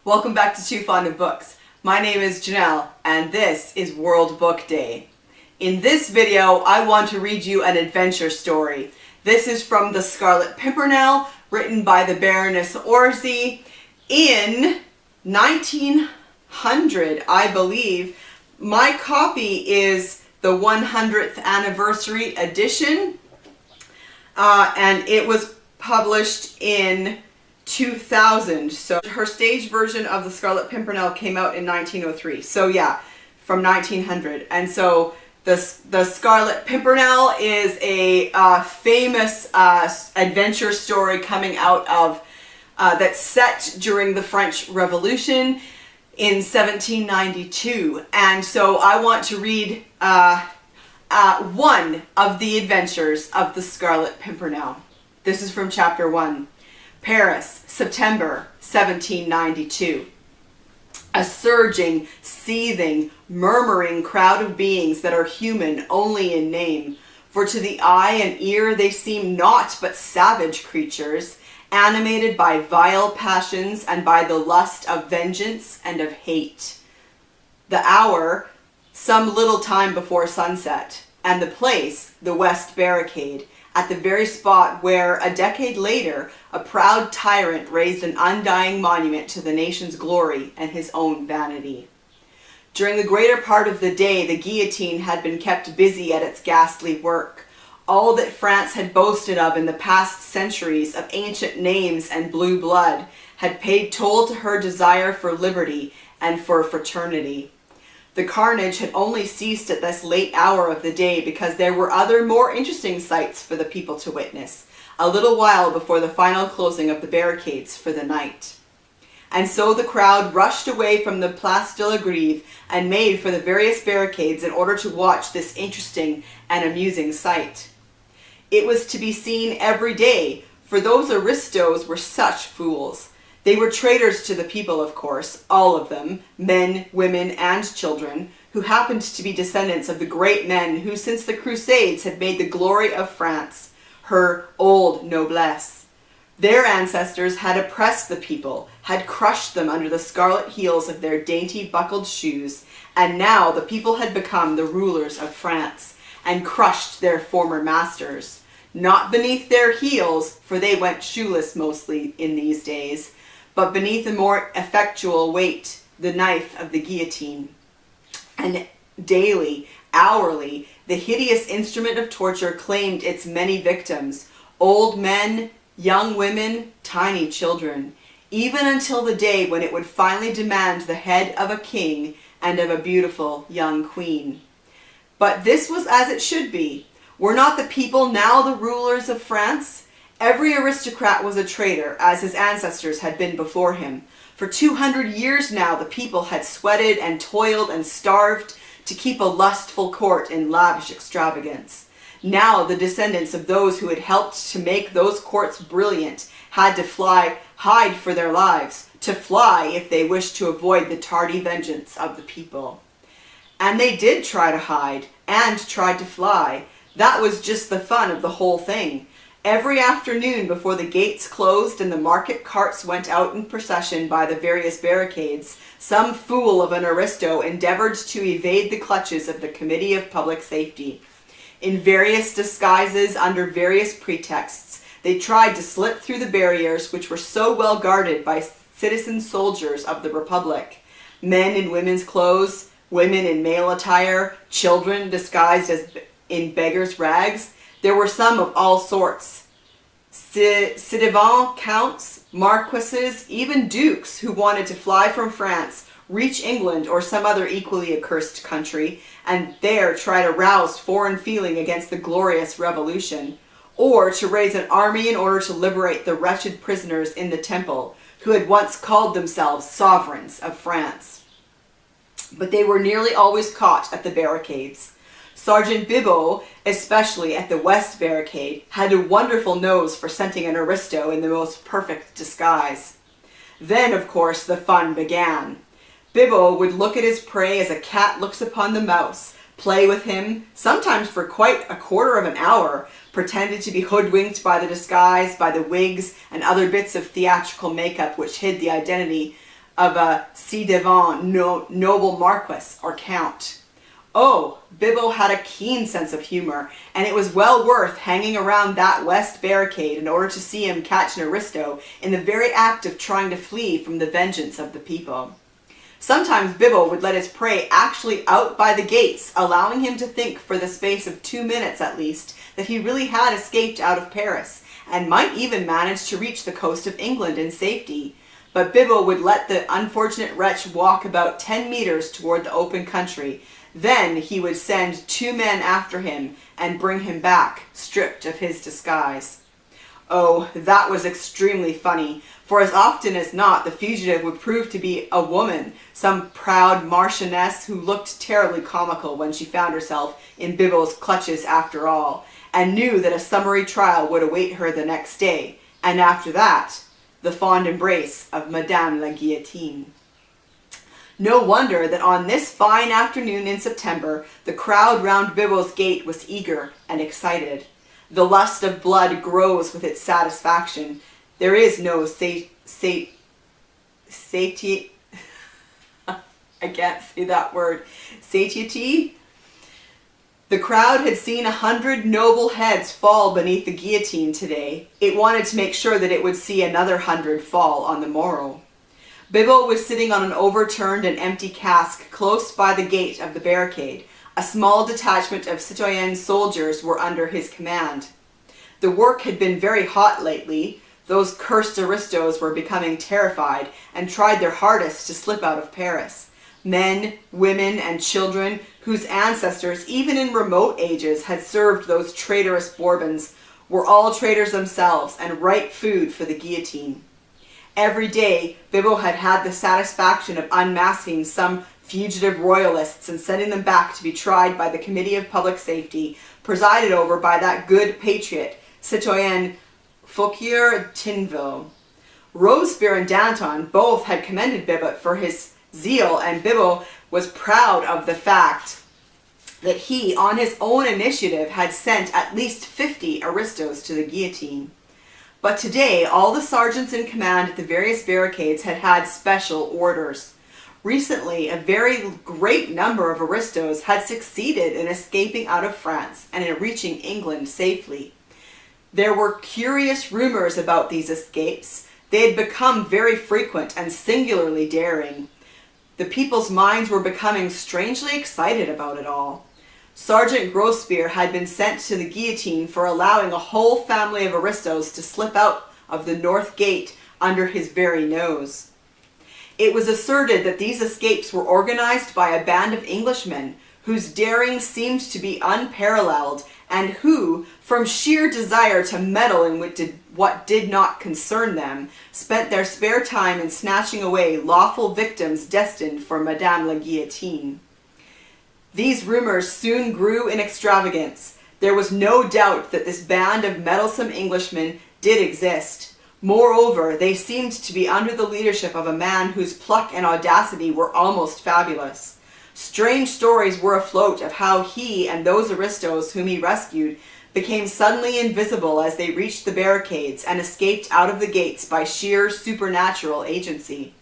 Welcome back to Too Fond of Books. My name is Janelle and this is World Book Day. In this video I want to read you an adventure story. This is from the Scarlet Pimpernel, written by the Baroness Orczy in 1900, I believe. My copy is the 100th anniversary edition and it was published in 2000. So her stage version of the Scarlet Pimpernel came out in 1903. So yeah, from 1900. And so the Scarlet Pimpernel is a famous adventure story coming out of that's set during the French Revolution in 1792. And so I want to read one of the adventures of the Scarlet Pimpernel. This is from chapter 1. Paris, September 1792. A surging, seething, murmuring crowd of beings that are human only in name, for to the eye and ear they seem naught but savage creatures, animated by vile passions and by the lust of vengeance and of hate. The hour, some little time before sunset, and the place, the West Barricade, at the very spot where, a decade later, a proud tyrant raised an undying monument to the nation's glory and his own vanity. During the greater part of the day, the guillotine had been kept busy at its ghastly work. All that France had boasted of in the past centuries of ancient names and blue blood had paid toll to her desire for liberty and for fraternity. The carnage had only ceased at this late hour of the day because there were other more interesting sights for the people to witness, a little while before the final closing of the barricades for the night. And so the crowd rushed away from the Place de la Greve and made for the various barricades in order to watch this interesting and amusing sight. It was to be seen every day, for those aristos were such fools. They were traitors to the people, of course, all of them, men, women, and children, who happened to be descendants of the great men who since the Crusades had made the glory of France, her old noblesse. Their ancestors had oppressed the people, had crushed them under the scarlet heels of their dainty buckled shoes, and now the people had become the rulers of France, and crushed their former masters. Not beneath their heels, for they went shoeless mostly in these days, but beneath a more effectual weight, the knife of the guillotine. And daily, hourly, the hideous instrument of torture claimed its many victims, old men, young women, tiny children, even until the day when it would finally demand the head of a king and of a beautiful young queen. But this was as it should be. Were not the people now the rulers of France? Every aristocrat was a traitor, as his ancestors had been before him. For 200 years now the people had sweated and toiled and starved to keep a lustful court in lavish extravagance. Now the descendants of those who had helped to make those courts brilliant had to hide for their lives, to fly if they wished to avoid the tardy vengeance of the people. And they did try to hide, and tried to fly. That was just the fun of the whole thing. Every afternoon before the gates closed and the market carts went out in procession by the various barricades, some fool of an aristo endeavored to evade the clutches of the Committee of Public Safety. In various disguises, under various pretexts, they tried to slip through the barriers which were so well guarded by citizen soldiers of the Republic. Men in women's clothes, women in male attire, children disguised as in beggars' rags. There were some of all sorts. Ci-devant counts, marquises, even dukes who wanted to fly from France, reach England or some other equally accursed country, and there try to rouse foreign feeling against the glorious revolution, or to raise an army in order to liberate the wretched prisoners in the Temple, who had once called themselves sovereigns of France. But they were nearly always caught at the barricades. Sergeant Bibot, especially at the West Barricade, had a wonderful nose for scenting an aristo in the most perfect disguise. Then, of course, the fun began. Bibot would look at his prey as a cat looks upon the mouse, play with him, sometimes for quite a quarter of an hour, pretended to be hoodwinked by the disguise, by the wigs, and other bits of theatrical makeup which hid the identity of a ci-devant noble marquis or count. Oh, Bibbo had a keen sense of humor, and it was well worth hanging around that west barricade in order to see him catch an aristo in the very act of trying to flee from the vengeance of the people. Sometimes Bibbo would let his prey actually out by the gates, allowing him to think for the space of 2 minutes at least that he really had escaped out of Paris, and might even manage to reach the coast of England in safety. But Bibbo would let the unfortunate wretch walk about 10 meters toward the open country. Then he would send 2 men after him and bring him back, stripped of his disguise. Oh, that was extremely funny, for as often as not the fugitive would prove to be a woman, some proud marchioness who looked terribly comical when she found herself in Bibbo's clutches after all, and knew that a summary trial would await her the next day, and after that, the fond embrace of Madame la Guillotine. No wonder that on this fine afternoon in September, the crowd round Bibbo's gate was eager and excited. The lust of blood grows with its satisfaction. There is no satiety. I can't say that word. Satiety. The crowd had seen 100 noble heads fall beneath the guillotine today. It wanted to make sure that it would see another 100 fall on the morrow. Bibbo was sitting on an overturned and empty cask close by the gate of the barricade. A small detachment of citoyen soldiers were under his command. The work had been very hot lately. Those cursed aristos were becoming terrified and tried their hardest to slip out of Paris. Men, women, and children, whose ancestors, even in remote ages, had served those traitorous Bourbons, were all traitors themselves and ripe food for the guillotine. Every day, Bibbo had had the satisfaction of unmasking some fugitive royalists and sending them back to be tried by the Committee of Public Safety, presided over by that good patriot, citoyen Fouquier-Tinville. Robespierre and Danton both had commended Bibbo for his zeal, and Bibbo was proud of the fact that he, on his own initiative, had sent at least 50 aristos to the guillotine. But today, all the sergeants in command at the various barricades had had special orders. Recently, a very great number of aristos had succeeded in escaping out of France and in reaching England safely. There were curious rumors about these escapes. They had become very frequent and singularly daring. The people's minds were becoming strangely excited about it all. Sergeant Grosspier had been sent to the guillotine for allowing a whole family of aristos to slip out of the north gate under his very nose. It was asserted that these escapes were organized by a band of Englishmen whose daring seemed to be unparalleled, and who, from sheer desire to meddle in what did not concern them, spent their spare time in snatching away lawful victims destined for Madame la Guillotine. These rumors soon grew in extravagance. There was no doubt that this band of meddlesome Englishmen did exist. Moreover, they seemed to be under the leadership of a man whose pluck and audacity were almost fabulous. Strange stories were afloat of how he and those aristos whom he rescued became suddenly invisible as they reached the barricades and escaped out of the gates by sheer supernatural agency.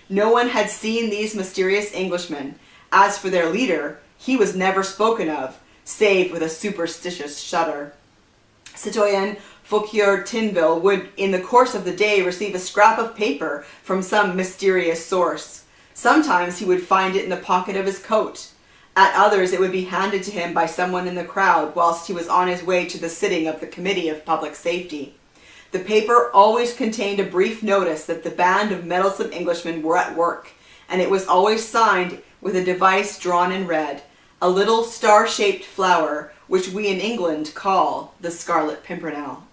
No one had seen these mysterious Englishmen. As for their leader, he was never spoken of, save with a superstitious shudder. Citoyen Fouquier-Tinville would, in the course of the day, receive a scrap of paper from some mysterious source. Sometimes he would find it in the pocket of his coat. At others it would be handed to him by someone in the crowd whilst he was on his way to the sitting of the Committee of Public Safety. The paper always contained a brief notice that the band of meddlesome Englishmen were at work, and it was always signed with a device drawn in red, a little star-shaped flower, which we in England call the Scarlet Pimpernel.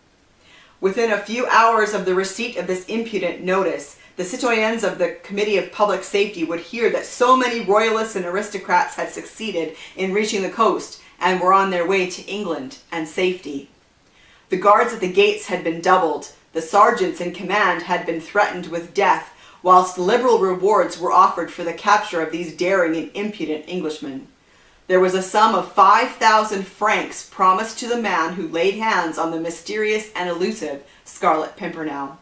Within a few hours of the receipt of this impudent notice, the citoyens of the Committee of Public Safety would hear that so many royalists and aristocrats had succeeded in reaching the coast and were on their way to England and safety. The guards at the gates had been doubled, the sergeants in command had been threatened with death, whilst liberal rewards were offered for the capture of these daring and impudent Englishmen. There was a sum of 5,000 francs promised to the man who laid hands on the mysterious and elusive Scarlet Pimpernel.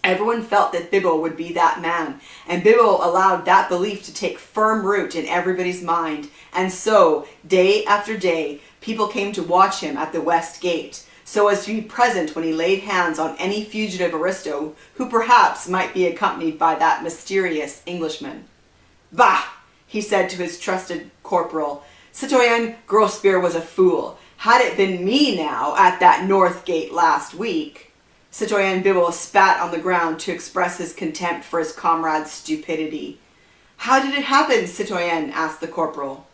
Everyone felt that Bibbo would be that man, and Bibbo allowed that belief to take firm root in everybody's mind. And so, day after day, people came to watch him at the West Gate, so as to be present when he laid hands on any fugitive aristo who perhaps might be accompanied by that mysterious Englishman. "Bah!" he said to his trusted corporal. "Citoyen Grosbeer was a fool. Had it been me now at that North Gate last week..." Citoyen Bibbo spat on the ground to express his contempt for his comrade's stupidity. "How did it happen, citoyen?" asked the corporal.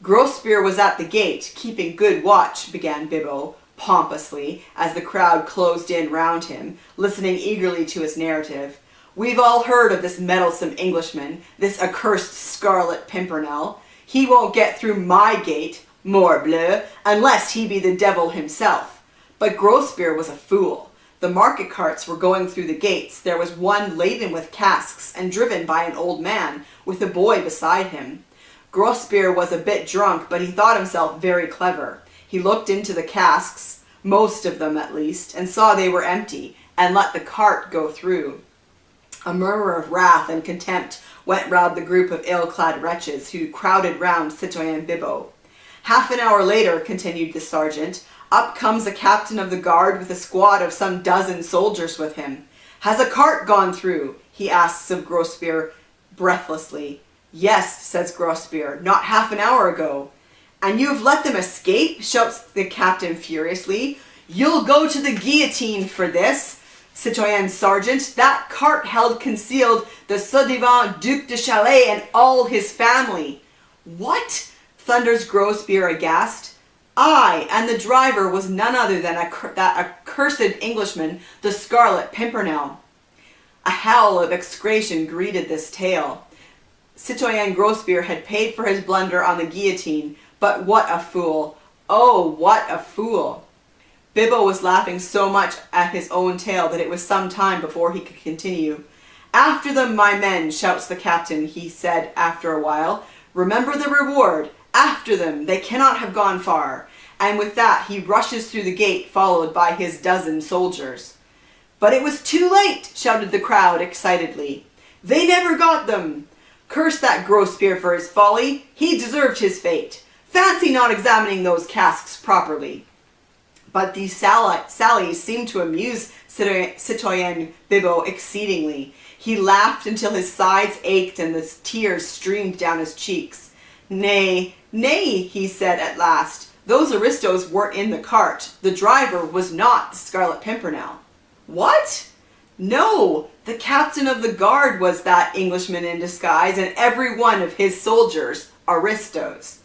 "Grosbeer was at the gate, keeping good watch," began Bibbo, pompously, as the crowd closed in round him, listening eagerly to his narrative. "We've all heard of this meddlesome Englishman, this accursed Scarlet Pimpernel. He won't get through my gate, morbleu, unless he be the devil himself. But Grosbeer was a fool. The market carts were going through the gates. There was one laden with casks and driven by an old man, with a boy beside him. Grosbeer was a bit drunk, but he thought himself very clever. He looked into the casks, most of them at least, and saw they were empty, and let the cart go through." A murmur of wrath and contempt went round the group of ill-clad wretches who crowded round Citoyen Bibbo. "Half an hour later," continued the sergeant, "up comes a captain of the guard with a squad of some dozen soldiers with him. 'Has a cart gone through?' he asks of Grosbeer breathlessly. 'Yes,' says Grosbeer, 'not half an hour ago.' 'And you have let them escape?' shouts the captain furiously. 'You'll go to the guillotine for this, citoyen sergeant. That cart held concealed the ci-devant Duc de Chalais and all his family.' 'What?' thunders Grosbeer aghast. 'Aye, and the driver was none other than that accursed Englishman, the Scarlet Pimpernel.' A howl of execration greeted this tale. Citoyen Grosbeer had paid for his blunder on the guillotine, but what a fool! Oh, what a fool! Bibbo was laughing so much at his own tale that it was some time before he could continue. "After them, my men," shouts the captain, he said after a while. "Remember the reward! After them! They cannot have gone far." And with that he rushes through the gate, followed by his dozen soldiers. "But it was too late!" shouted the crowd excitedly. "They never got them! Curse that Grosbeer for his folly! He deserved his fate! Fancy not examining those casks properly!" But these sallies seemed to amuse Citoyen Bibbo exceedingly. He laughed until his sides ached and the tears streamed down his cheeks. "Nay, nay," he said at last. "Those aristos weren't in the cart. The driver was not the Scarlet Pimpernel." "What?" "No, the captain of the guard was that Englishman in disguise, and every one of his soldiers aristos."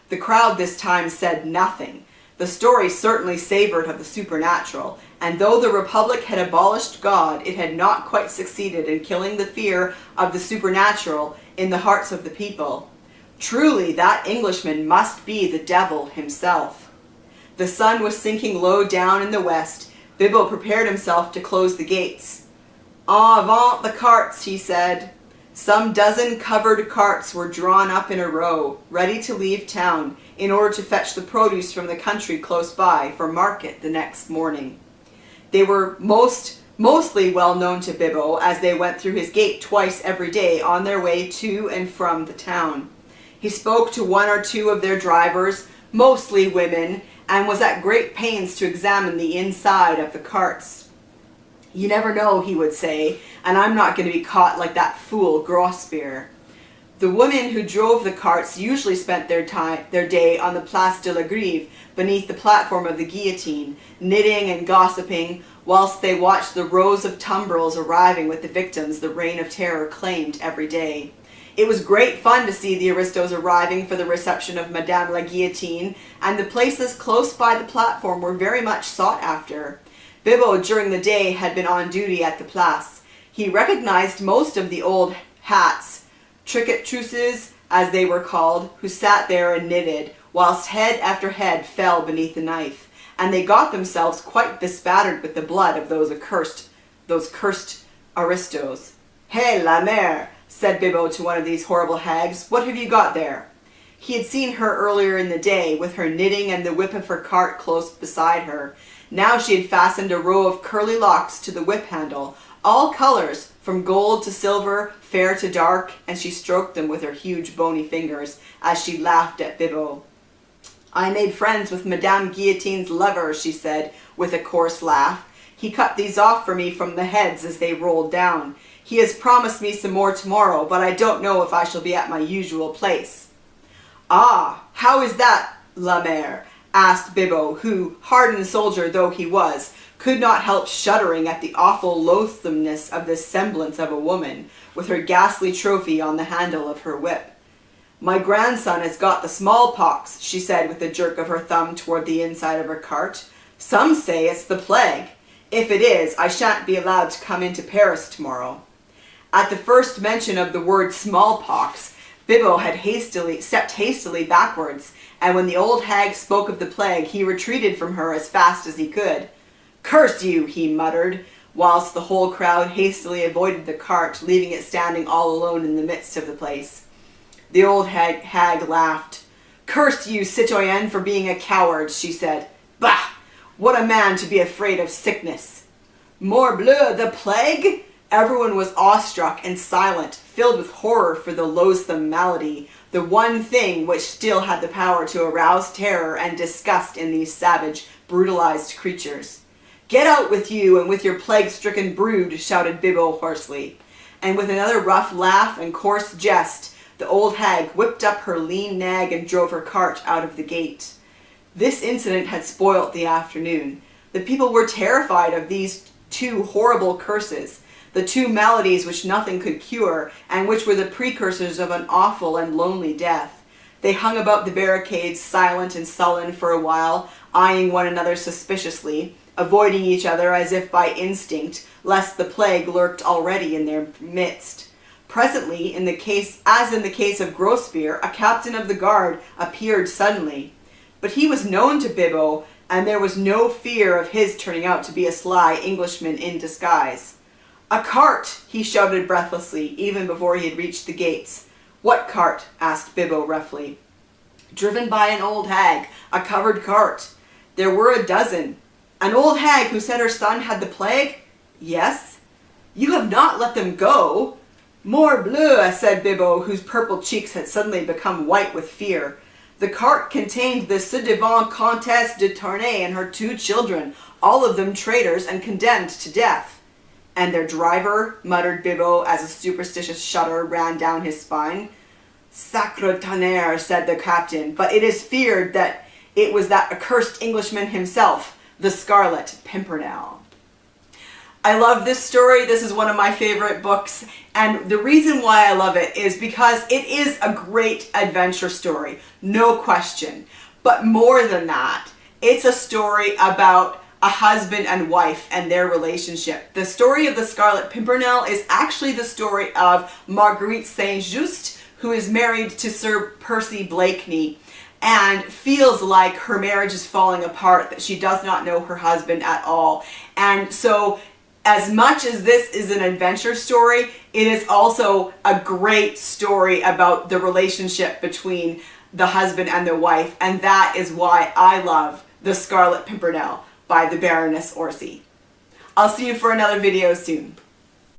The crowd this time said nothing. The story certainly savored of the supernatural, and though the Republic had abolished God, it had not quite succeeded in killing the fear of the supernatural in the hearts of the people. Truly, that Englishman must be the devil himself. The sun was sinking low down in the west. Bibbo prepared himself to close the gates. "En avant the carts," he said. Some dozen covered carts were drawn up in a row, ready to leave town, in order to fetch the produce from the country close by for market the next morning. They were mostly well known to Bibbo, as they went through his gate twice every day on their way to and from the town. He spoke to one or two of their drivers, mostly women, and was at great pains to examine the inside of the carts. "You never know," he would say, "and I'm not going to be caught like that fool Grosbeer." The women who drove the carts usually spent their day on the Place de la Greve, beneath the platform of the guillotine, knitting and gossiping, whilst they watched the rows of tumbrils arriving with the victims the Reign of Terror claimed every day. It was great fun to see the aristos arriving for the reception of Madame la Guillotine, and the places close by the platform were very much sought after. Bibbo during the day had been on duty at the Place. He recognized most of the old hats, tricoteuses as they were called, who sat there and knitted, whilst head after head fell beneath the knife, and they got themselves quite bespattered with the blood of those cursed aristos. "Hey, la mère," said Bibbo to one of these horrible hags, "what have you got there?" He had seen her earlier in the day, with her knitting and the whip of her cart close beside her. Now she had fastened a row of curly locks to the whip handle, all colors, from gold to silver, fair to dark, and she stroked them with her huge bony fingers as she laughed at Bibot. I made friends with Madame Guillotine's lover, she said, with a coarse laugh. He cut these off for me from the heads as they rolled down. He has promised me some more tomorrow, but I don't know if I shall be at my usual place. Ah, how is that, la mère? Asked Bibot, who, hardened soldier though he was, could not help shuddering at the awful loathsomeness of this semblance of a woman, with her ghastly trophy on the handle of her whip. My grandson has got the smallpox, she said with a jerk of her thumb toward the inside of her cart. Some say it's the plague. If it is, I shan't be allowed to come into Paris tomorrow. At the first mention of the word smallpox, Bibot had stepped hastily backwards, and when the old hag spoke of the plague, he retreated from her as fast as he could. Curse you, he muttered, whilst the whole crowd hastily avoided the cart, leaving it standing all alone in the midst of the place. The old hag laughed. Curse you, citoyenne, for being a coward, she said. Bah! What a man to be afraid of sickness. Morbleu, the plague? Everyone was awestruck and silent, filled with horror for the loathsome malady, the one thing which still had the power to arouse terror and disgust in these savage, brutalized creatures. Get out with you and with your plague-stricken brood, shouted Bibot hoarsely. And with another rough laugh and coarse jest, the old hag whipped up her lean nag and drove her cart out of the gate. This incident had spoilt the afternoon. The people were terrified of these two horrible curses, the two maladies which nothing could cure, and which were the precursors of an awful and lonely death. They hung about the barricades, silent and sullen for a while, eyeing one another suspiciously, avoiding each other as if by instinct, lest the plague lurked already in their midst. Presently, as in the case of Grospierre, a captain of the guard appeared suddenly. But he was known to Bibot, and there was no fear of his turning out to be a sly Englishman in disguise. A cart, he shouted breathlessly, even before he had reached the gates. What cart? Asked Bibot roughly. Driven by an old hag, a covered cart. There were a dozen. An old hag who said her son had the plague? Yes. You have not let them go? Morbleu, said Bibot, whose purple cheeks had suddenly become white with fear. The cart contained the ci-devant Comtesse de Tournay and her 2 children, all of them traitors and condemned to death. And their driver, muttered Bibot as a superstitious shudder ran down his spine. Sacre tonnerre, said the captain, but it is feared that it was that accursed Englishman himself, the Scarlet Pimpernel. I love this story. This is one of my favorite books, and the reason why I love it is because it is a great adventure story, no question. But more than that, it's a story about a husband and wife and their relationship. The story of the Scarlet Pimpernel is actually the story of Marguerite Saint-Just, who is married to Sir Percy Blakeney and feels like her marriage is falling apart, that she does not know her husband at all. And so as much as this is an adventure story, it is also a great story about the relationship between the husband and the wife, and that is why I love The Scarlet Pimpernel by the Baroness Orczy. I'll see you for another video soon.